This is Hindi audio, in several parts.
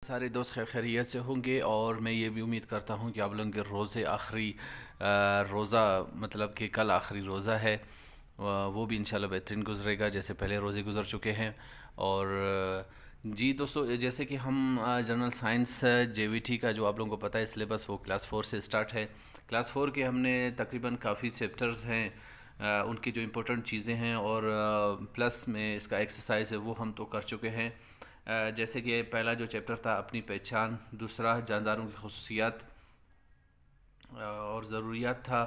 सारे दोस्त खैर खैरियत से होंगे और मैं ये भी उम्मीद करता हूँ कि आप लोगों के रोज़े आखिरी रोज़ा मतलब कि कल आखिरी रोज़ा है। वो भी इंशाल्लाह बेहतरीन गुजरेगा जैसे पहले रोज़े गुजर चुके हैं। और जी दोस्तों, जैसे कि हम जनरल साइंस जेवीटी का जो आप लोगों को पता है सिलेबस वो क्लास 4 से स्टार्ट है। क्लास 4 के हमने तकरीबन काफ़ी चैप्टर्स हैं, उनकी जो इम्पोर्टेंट चीज़ें हैं और प्लस में इसका एक्सरसाइज है वो हम तो कर चुके हैं। जैसे कि पहला जो चैप्टर था अपनी पहचान, दूसरा जानदारों की खसूसियात और ज़रूरियात था,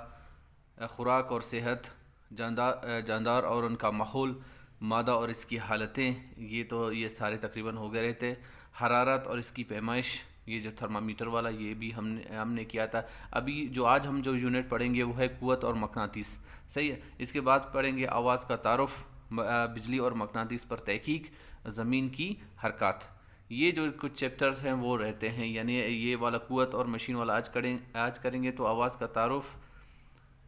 खुराक और सेहत, जानदार और उनका माहौल, मादा और इसकी हालतें, ये सारे तकरीबन हो गए थे। हरारत और इसकी पैमाइश, ये जो थर्मामीटर वाला ये भी हमने किया था। अभी जो आज हम जो यूनिट पढ़ेंगे वो है क़ुव्वत और मक़नातीस, सही है। इसके बाद पढ़ेंगे आवाज़ का तारुफ़, बिजली और मक़नातीस पर तहकीक, ज़मीन की हरकत। ये जो कुछ चैप्टर्स हैं वो रहते हैं, यानी ये वाला क़ुव्वत और मशीन वाला आज करेंगे तो आवाज़ का तारुफ़,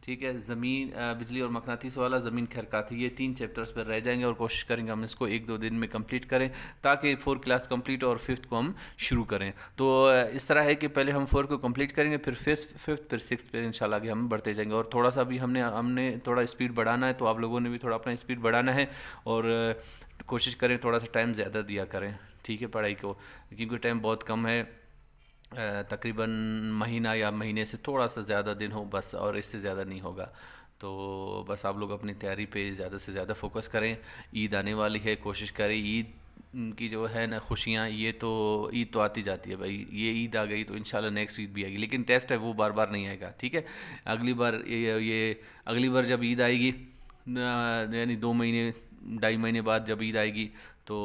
ठीक है। ज़मीन बिजली और मक़नातीस वाला ज़मीन की हरकत, ये 3 चैप्टर्स पर रह जाएंगे और कोशिश करेंगे हम इसको 1-2 दिन में कंप्लीट करें ताकि 4 क्लास कंप्लीट और 5th को हम शुरू करें। तो इस तरह है कि पहले हम 4 को कंप्लीट करेंगे, फिर 5th फिर 6th पे इंशाल्लाह आगे हम बढ़ते जाएंगे। और थोड़ा सा भी हमने थोड़ा स्पीड बढ़ाना है, तो आप लोगों ने भी थोड़ा अपना स्पीड बढ़ाना है और कोशिश करें थोड़ा सा टाइम ज़्यादा दिया करें, ठीक है, पढ़ाई को, क्योंकि टाइम बहुत कम है। तकरीबन महीना या महीने से थोड़ा सा ज़्यादा दिन हो बस, और इससे ज़्यादा नहीं होगा। तो बस आप लोग अपनी तैयारी पे ज़्यादा से ज़्यादा फोकस करें। ईद आने वाली है, कोशिश करें ईद की जो है ना खुशियाँ, ईद तो आती जाती है भाई, ये ईद आ गई तो इंशाल्लाह नेक्स्ट ईद भी आएगी, लेकिन टेस्ट है वो बार बार नहीं आएगा, ठीक है। अगली बार ये अगली बार जब ईद आएगी, यानी 2 महीने 2.5 महीने बाद जब ईद आएगी तो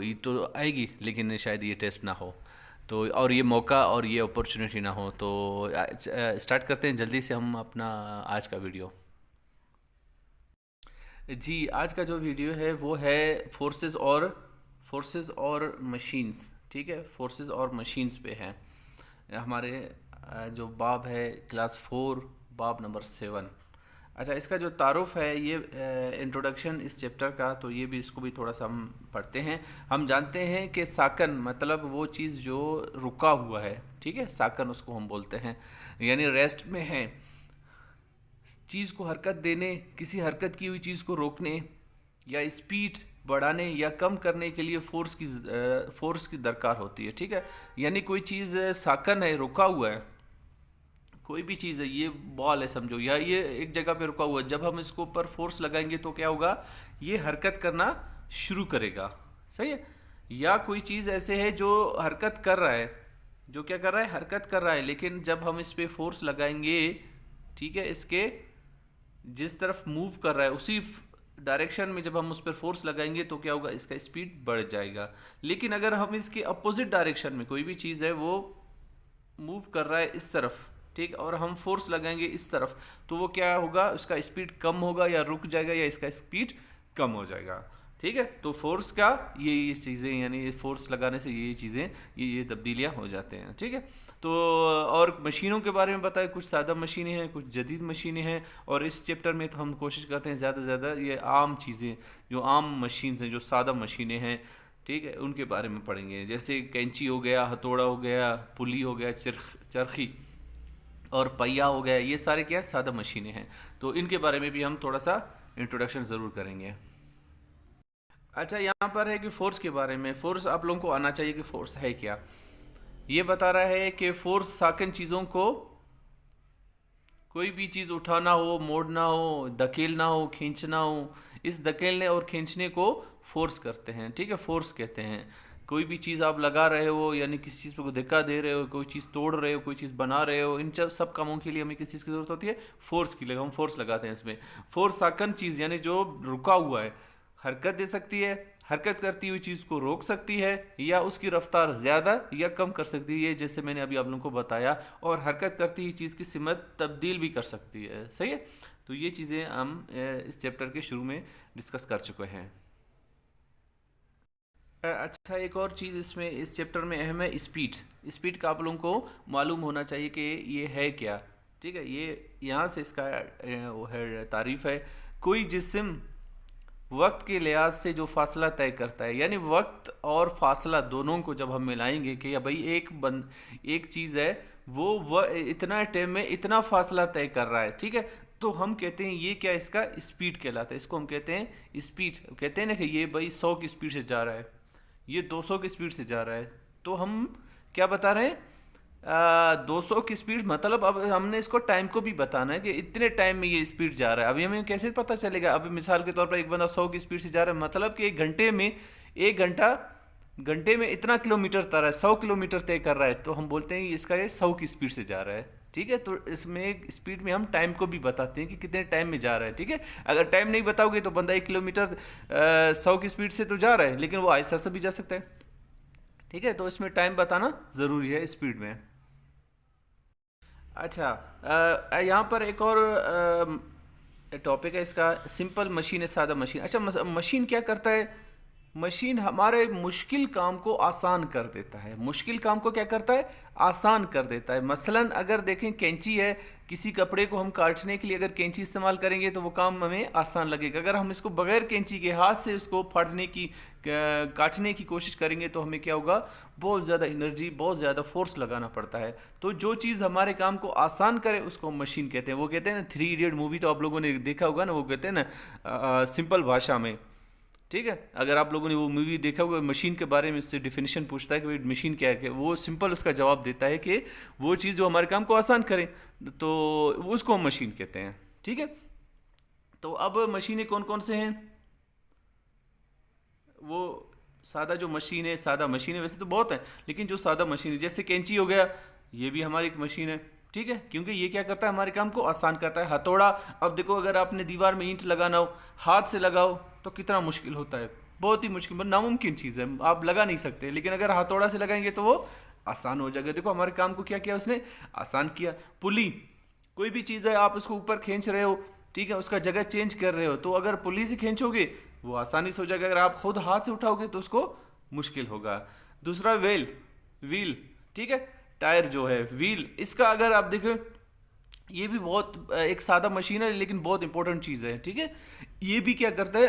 ईद तो आएगी लेकिन शायद ये टेस्ट ना हो, तो और ये मौका और ये अपॉर्चुनिटी ना हो। तो स्टार्ट करते हैं जल्दी से हम अपना आज का वीडियो। जी, आज का जो वीडियो है वो है फोर्सेस और मशीन्स, ठीक है, फोर्सेस और मशीन्स पे है। हमारे जो बाब है क्लास 4 बाब नंबर 7। अच्छा, इसका जो तारुफ है ये इंट्रोडक्शन इस चैप्टर का, तो ये भी इसको भी थोड़ा सा हम पढ़ते हैं। हम जानते हैं कि साकन मतलब वो चीज़ जो रुका हुआ है, ठीक है, साकन उसको हम बोलते हैं, यानी रेस्ट में है। चीज़ को हरकत देने, किसी हरकत की हुई चीज़ को रोकने या स्पीड बढ़ाने या कम करने के लिए फोर्स की दरकार होती है, ठीक है। यानी कोई चीज़ साकन है, रुका हुआ है, कोई भी चीज़ है, ये बॉल है समझो, या ये एक जगह पे रुका हुआ है, जब हम इसको ऊपर फोर्स लगाएंगे तो क्या होगा, ये हरकत करना शुरू करेगा, सही है। या कोई चीज़ ऐसे है जो हरकत कर रहा है, जो क्या कर रहा है, हरकत कर रहा है, लेकिन जब हम इस पे फोर्स लगाएंगे, ठीक है, इसके जिस तरफ मूव कर रहा है उसी डायरेक्शन में जब हम उस पर फोर्स लगाएंगे तो क्या होगा, इसका स्पीड बढ़ जाएगा। लेकिन अगर हम इसके अपोजिट डायरेक्शन में कोई भी चीज़ है वो मूव कर रहा है इस तरफ, ठीक, और हम फोर्स लगाएंगे इस तरफ, तो वो क्या होगा, उसका स्पीड कम होगा या रुक जाएगा या इसका स्पीड कम हो जाएगा, ठीक है। तो फोर्स का ये चीज़ें, यानी फोर्स लगाने से ये चीज़ें, ये तब्दीलियाँ हो जाते हैं, ठीक है। तो और मशीनों के बारे में बताएं, कुछ सादा मशीनें हैं, कुछ जदीद मशीनें हैं, और इस चैप्टर में तो हम कोशिश करते हैं ज़्यादा से ज़्यादा ये आम चीज़ें, जो आम मशीन हैं, जो सादा मशीनें हैं, ठीक है, उनके बारे में पढ़ेंगे। जैसे कैंची हो गया, हथौड़ा हो गया, पुली हो गया, चरखी और पहिया हो गया, ये सारे क्या सादा मशीनें हैं, तो इनके बारे में भी हम थोड़ा सा इंट्रोडक्शन ज़रूर करेंगे। अच्छा, यहाँ पर है कि फोर्स के बारे में, फोर्स आप लोगों को आना चाहिए कि फोर्स है क्या। ये बता रहा है कि फोर्स साकन चीज़ों को, कोई भी चीज़ उठाना हो, मोड़ना हो, धकेलना हो, खींचना हो, इस धकेलने और खींचने को फोर्स करते हैं, ठीक है, फोर्स कहते हैं। कोई भी चीज़ आप लगा रहे हो, यानी किसी चीज़ को धक्का दे रहे हो, कोई चीज़ तोड़ रहे हो, कोई चीज़ बना रहे हो, इन सब कामों के लिए हमें किस चीज़ की ज़रूरत होती है, फोर्स की, हम फोर्स लगाते हैं इसमें। फोर्स साकन चीज़ यानी जो रुका हुआ है, हरकत दे सकती है, हरकत करती हुई चीज़ को रोक सकती है, या उसकी रफ्तार ज़्यादा या कम कर सकती है, जैसे मैंने अभी आप लोगों को बताया, और हरकत करती हुई चीज़ की सिमत तब्दील भी कर सकती है, सही है। तो ये चीज़ें हम इस चैप्टर के शुरू में डिस्कस कर चुके हैं। अच्छा, एक और चीज़ इसमें इस चैप्टर में अहम है, स्पीड। स्पीड का आप लोगों को मालूम होना चाहिए कि ये है क्या, ठीक है। ये यहाँ से इसका वो है तारीफ़ है, कोई जिस्म वक्त के लिहाज से जो फासला तय करता है, यानी वक्त और फासला दोनों को जब हम मिलाएंगे कि या भाई एक चीज़ है वो इतना टाइम में इतना फासला तय कर रहा है, ठीक है, तो हम कहते हैं ये क्या, इसका स्पीड कहलाता है। इसको हम कहते हैं स्पीड। कहते हैं ना कि ये भाई 100 की स्पीड से जा रहा है, ये 200 की स्पीड से जा रहा है, तो हम क्या बता रहे हैं, 200 की स्पीड, मतलब अब हमने इसको टाइम को भी बताना है कि इतने टाइम में ये स्पीड जा रहा है। अभी हमें कैसे पता चलेगा, अभी मिसाल के तौर पर एक बंदा 100 की स्पीड से जा रहा है, मतलब कि एक घंटे में इतना किलोमीटर तय रहा है, 100 किलोमीटर तय कर रहा है, तो हम बोलते हैं इसका ये 100 की स्पीड से जा रहा है, ठीक है। तो इसमें स्पीड में हम टाइम को भी बताते हैं कि कितने टाइम में जा रहा है, ठीक है। अगर टाइम नहीं बताओगे तो बंदा 1 किलोमीटर 100 की स्पीड से तो जा रहा है, लेकिन वो आहिस्ता से भी जा सकता है, ठीक है। तो इसमें टाइम बताना ज़रूरी है स्पीड में। अच्छा, यहाँ पर एक और टॉपिक है इसका, सिंपल मशीन है, सादा मशीन। अच्छा, मशीन क्या करता है, मशीन हमारे मुश्किल काम को आसान कर देता है। मुश्किल काम को क्या करता है, आसान कर देता है। मसलन अगर देखें कैंची है, किसी कपड़े को हम काटने के लिए अगर कैंची इस्तेमाल करेंगे तो वो काम हमें आसान लगेगा। अगर हम इसको बगैर कैंची के हाथ से उसको फाड़ने की काटने की कोशिश करेंगे तो हमें क्या होगा, बहुत ज़्यादा एनर्जी, बहुत ज़्यादा फोर्स लगाना पड़ता है। तो जो चीज़ हमारे काम को आसान करे उसको हम मशीन कहते हैं। वो कहते हैं ना, 3 इडियट मूवी तो आप लोगों ने देखा होगा ना, वो कहते हैं ना सिंपल भाषा में, ठीक है। अगर आप लोगों ने वो मूवी देखा होगा, मशीन के बारे में उससे डिफिनेशन पूछता है कि भाई मशीन क्या है, वो सिंपल उसका जवाब देता है कि वो चीज़ जो हमारे काम को आसान करे, तो उसको हम मशीन कहते हैं, ठीक है। तो अब मशीनें कौन कौन से हैं, वो सादा जो मशीन है, सादा मशीन है वैसे तो बहुत है, लेकिन जो सादा मशीन है जैसे कैंची हो गया, ये भी हमारी एक मशीन है, ठीक है, क्योंकि ये क्या करता है, हमारे काम को आसान करता है। हथौड़ा, अब देखो अगर आपने दीवार में ईंट लगाना हो, हाथ से लगाओ तो कितना मुश्किल होता है, बहुत ही मुश्किल, नामुमकिन चीज़ है, आप लगा नहीं सकते। लेकिन अगर हथौड़ा से लगाएंगे तो वो आसान हो जाएगा। देखो हमारे काम को क्या किया उसने, आसान किया। पुली, कोई भी चीज़ है, आप उसको ऊपर खींच रहे हो, ठीक है, उसका जगह चेंज कर रहे हो, तो अगर पुली से खींचोगे वो आसानी से हो जाएगा। अगर आप खुद हाथ से उठाओगे तो उसको मुश्किल होगा। दूसरा व्हील, ठीक है, टायर जो है, व्हील, इसका अगर आप देखो, ये भी बहुत एक सादा मशीन है लेकिन बहुत इंपॉर्टेंट चीज़ है, ठीक है। ये भी क्या करता है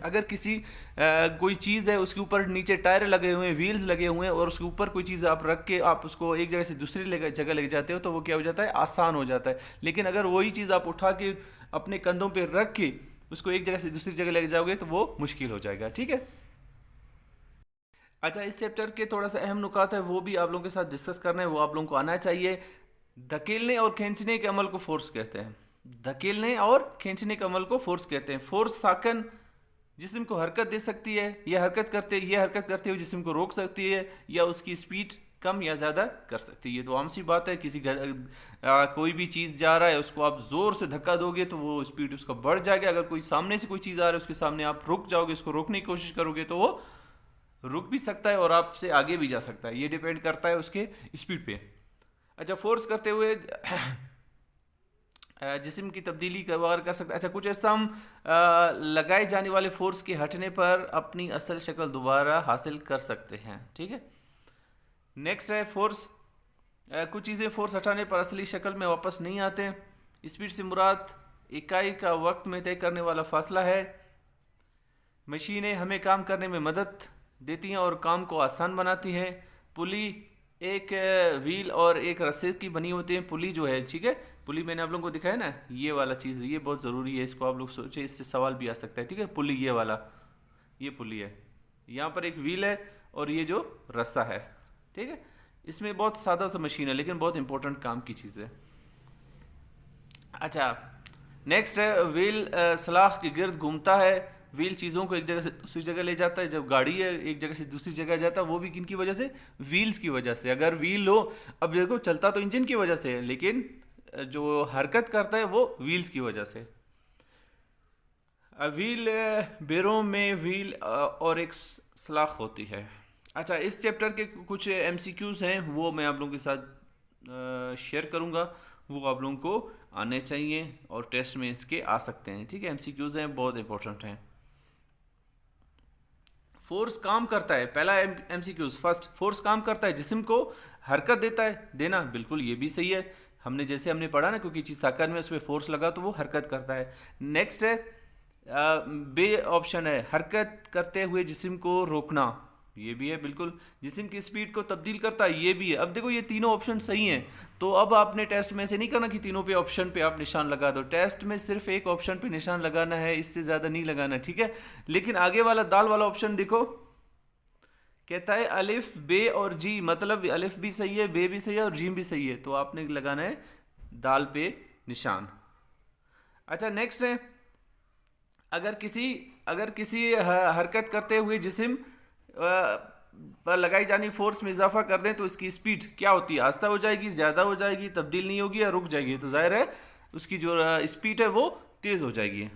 अगर किसी कोई चीज़ है, उसके ऊपर नीचे टायर लगे हुए हैं, व्हील्स लगे हुए हैं, और उसके ऊपर कोई चीज़ आप रख के आप उसको एक जगह से दूसरी जगह ले जाते हो, तो वो क्या हो जाता है, आसान हो जाता है। लेकिन अगर वही चीज़ आप उठा के अपने कंधों पर रख के उसको एक जगह से दूसरी जगह ले जाओगे तो वो मुश्किल हो जाएगा, ठीक है। अच्छा, इस चैप्टर के थोड़ा सा अहम नुकात है, वो भी आप लोगों के साथ डिस्कस करना है, वो आप लोगों को आना चाहिए। धकेलने और खींचने के अमल को फोर्स कहते हैं। धकेलने और खींचने के अमल को फोर्स कहते हैं। फोर्स साकन जिस्म को हरकत दे सकती है, यह हरकत करते हुए जिस्म को रोक सकती है, या उसकी स्पीड कम या ज़्यादा कर सकती है। ये तो आम सी बात है, किसी कोई भी चीज़ जा रहा है, उसको आप ज़ोर से धक्का दोगे तो वो स्पीड उसका बढ़ जाएगा। अगर कोई सामने से कोई चीज़ आ रहा है, उसके सामने आप रुक जाओगे, उसको रोकने की कोशिश करोगे तो वो रुक भी सकता है और आपसे आगे भी जा सकता है। ये डिपेंड करता है उसके स्पीड पे। अच्छा, फोर्स करते हुए जिस्म की तब्दीली कर सकते। अच्छा, कुछ ऐसा हम लगाए जाने वाले फोर्स के हटने पर अपनी असल शक्ल दोबारा हासिल कर सकते हैं, ठीक है। नेक्स्ट है फोर्स, कुछ चीज़ें फोर्स हटाने पर असली शक्ल में वापस नहीं आते। स्पीड से मुराद इकाई का वक्त में तय करने वाला फासला है। मशीनें हमें काम करने में मदद देती हैं और काम को आसान बनाती हैं। पुली एक व्हील और एक रस्से की बनी होती है। पुली जो है, ठीक है, पुली मैंने आप लोगों को दिखाया ना, ये वाला चीज़, ये बहुत ज़रूरी है, इसको आप लोग सोचे, इससे सवाल भी आ सकता है, ठीक है। पुली, ये वाला, ये पुली है, यहाँ पर एक व्हील है और ये जो रस्सा है, ठीक है। इसमें बहुत सादा सा मशीन है लेकिन बहुत इंपॉर्टेंट काम की चीज़ है। अच्छा, नेक्स्ट है व्हील सलाख के गिर्द घूमता है। व्हील चीज़ों को एक जगह से दूसरी जगह ले जाता है। जब गाड़ी है एक जगह से दूसरी जगह जाता है, वो भी किन की वजह से, व्हील्स की वजह से। अगर व्हील हो, अब देखो चलता तो इंजन की वजह से है, लेकिन जो हरकत करता है वो व्हील्स की वजह से। व्हील, बैरों में व्हील और एक सलाख होती है। अच्छा, इस चैप्टर के कुछ MCQs हैं, वो मैं आप लोगों के साथ शेयर करूँगा, वो आप लोगों को आने चाहिए और टेस्ट में इसके आ सकते हैं, ठीक है। MCQs हैं, बहुत इंपॉर्टेंट हैं। फोर्स काम करता है, पहला MCQs फर्स्ट, फोर्स काम करता है, जिस्म को हरकत देना, बिल्कुल ये भी सही है। हमने पढ़ा ना, क्योंकि चीज़ साकर में उसमें फोर्स लगा तो वो हरकत करता है। नेक्स्ट है बे ऑप्शन है हरकत करते हुए जिस्म को रोकना, ये भी है बिल्कुल। जिस्म की स्पीड को तब्दील करता है, ये भी है। अब देखो ये तीनों ऑप्शन सही हैं, तो अब आपने टेस्ट में से नहीं करना कि तीनों पे ऑप्शन पे आप निशान लगा दो। टेस्ट में सिर्फ एक ऑप्शन पे निशान लगाना है, इससे ज़्यादा नहीं लगाना, ठीक है। लेकिन आगे वाला दाल वाला ऑप्शन देखो, कहता है अलिफ बे और जी, मतलब अलिफ भी सही है, बे भी सही है और जीम भी सही है, तो आपने लगाना है दाल पे निशान। अच्छा नेक्स्ट है, अगर किसी हरकत करते हुए जिस्म पर लगाई जानी फोर्स में इजाफा कर दें तो इसकी स्पीड क्या होती है, आस्ता हो जाएगी, ज़्यादा हो जाएगी, तब्दील नहीं होगी या रुक जाएगी। तो जाहिर है उसकी जो स्पीड है वो तेज़ हो जाएगी।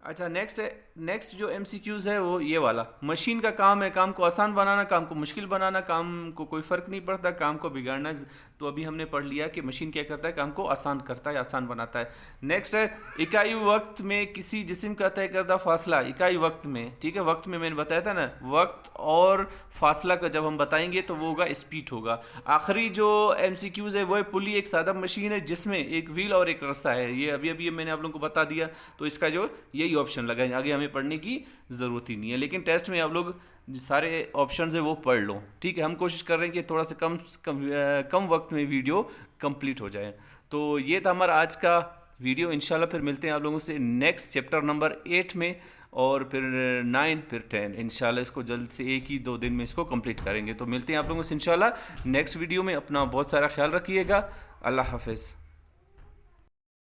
अच्छा नेक्स्ट है, नेक्स्ट जो MCQs है वो ये वाला, मशीन का काम है काम को आसान बनाना, काम को मुश्किल बनाना, काम को कोई फ़र्क नहीं पड़ता, काम को बिगाड़ना। तो अभी हमने पढ़ लिया कि मशीन क्या करता है, काम को आसान करता है, आसान बनाता है। नेक्स्ट है इकाई वक्त में किसी जिस्म का तय करदा फासला, इकाई वक्त में, ठीक है। वक्त में मैंने बताया था ना, वक्त और फासला का जब हम बताएंगे तो वो होगा स्पीड होगा। आखिरी जो MCQs है वो है पुली एक सादा मशीन है जिसमें एक व्हील और एक रस्सा है, ये अभी मैंने आप लोगों को बता दिया। तो इसका जो यही ऑप्शन लगाएं, आगे हमें पढ़ने की ज़रूरत ही नहीं है। लेकिन टेस्ट में आप लोग सारे ऑप्शन है वो पढ़ लो, ठीक है। हम कोशिश कर रहे हैं कि थोड़ा सा कम वक्त में वीडियो कंप्लीट हो जाए। तो ये था हमारा आज का वीडियो। इंशाल्लाह फिर मिलते हैं आप लोगों से नेक्स्ट चैप्टर नंबर 8 में, और फिर 9 फिर 10 इंशाल्लाह इसको जल्द से 1 ही 2 दिन में इसको कंप्लीट करेंगे। तो मिलते हैं आप लोगों से इंशाल्लाह नेक्स्ट वीडियो में। अपना बहुत सारा ख्याल रखिएगा। अल्लाह हाफिज़।